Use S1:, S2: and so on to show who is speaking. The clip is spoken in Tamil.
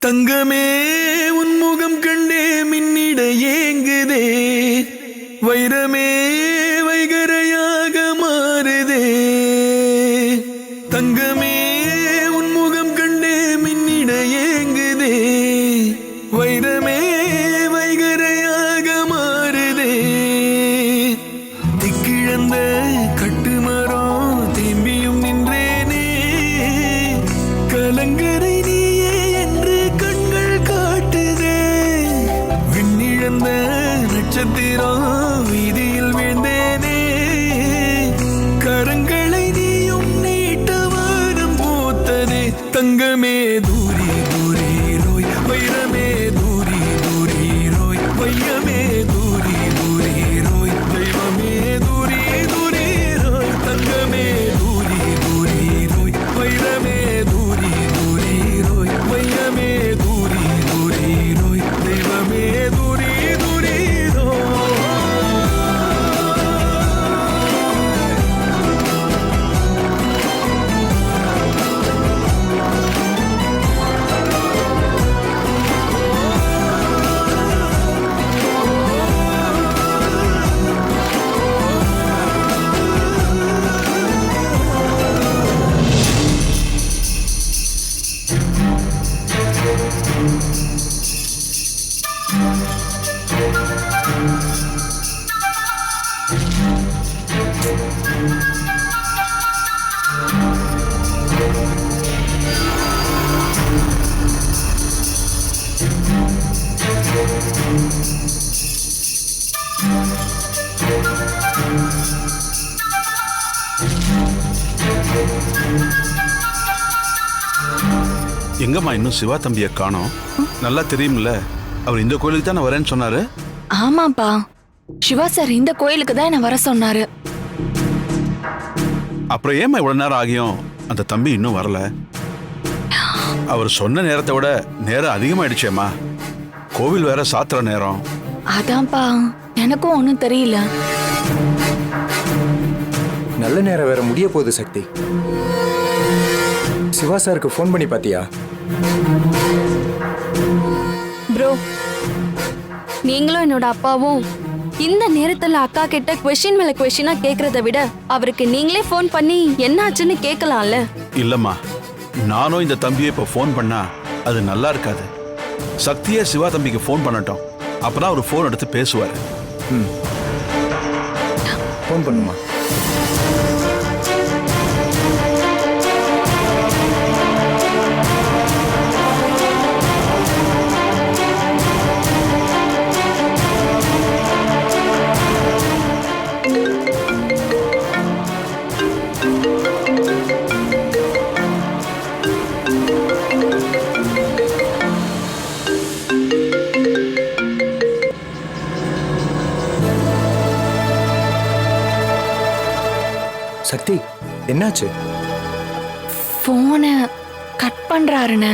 S1: தங்கமே உன்முகம் கண்டே மின்னிட ஏங்குதே, வைரமே வைகரையாக மாறுதே. தங்கமே உன்முகம் கண்டே மின்னிட ஏங்குதே, வைரமே வைகரையாக மாறுதே. திக்கிழந்த கட்டுமரம் திரும்பியும் நின்றேனே, கலங்கரை நீயே என்று கண்கள் காட்டுதே. விண்ணிழந்த நட்சத்திரம் வீதியில் வீழ்ந்தேனே, கரங்களை நீயும் நீட்ட வானம் பூத்ததே. தங்கமே தூரி தூரி ரோய், வைரமே தூரி தூரி ரோய், வையமே தூரி தூரி ரோய், தெய்வமே தூரி தூரி ரோய். தங்கமே தூரி தூரி ரோய், வைரமே தூரி தூரி ரோய், வையமே தூரி தூரி ரோய், தெய்வமே தூரி தூரி ரோய்.
S2: எங்கம்மா இன்னும் சிவா தம்பியை காணோம்? நல்லா தெரியும்ல, அவர் இந்த கோயிலுக்கு தான் நான் வரேன்னு சொன்னாரு.
S3: ஆமாப்பா, சிவா சார் இந்த கோயிலுக்கு தான் என்ன வர சொன்னாரு.
S2: அப்புறம் ஏம்மா இவ்வளவு நேரம் ஆகியும் அந்த தம்பி இன்னும் வரல? அவர் சொன்ன நேரத்தை விட நேரம் அதிகமாயிடுச்சேம்மா. கோவில் வேற சாத்துற நேரம்.
S3: அதான்ப்பா, எனக்கும் ஒன்றும் தெரியல.
S4: நல்ல நேரம் வேற முடிய போகுது சக்தி. சிவா சாருக்கு ஃபோன் பண்ணி பாத்தியா?
S5: ப்ரோ, நீங்களும் என்னோட அப்பாவும் இந்த நேரத்துல அக்கா கிட்ட கொஸ்டின் மேல கொஸ்டினா கேக்குறத விட அவருக்கு நீங்களே ஃபோன் பண்ணி என்ன ஆச்சுன்னு கேட்கலாம்ல.
S2: இல்லம்மா, நானும் இந்த தம்பியை இப்போ ஃபோன் பண்ணா அது நல்லா இருக்காது. சக்தியே சிவா தம்பிக்கு ஃபோன் பண்ணட்டும், அப்பதான் அவர் ஃபோன் எடுத்து பேசுவார்.
S4: ஃபோன் பண்ணுமா? சக்தி, என்னாச்சு?
S3: போனை கட் பண்றாருன்னு.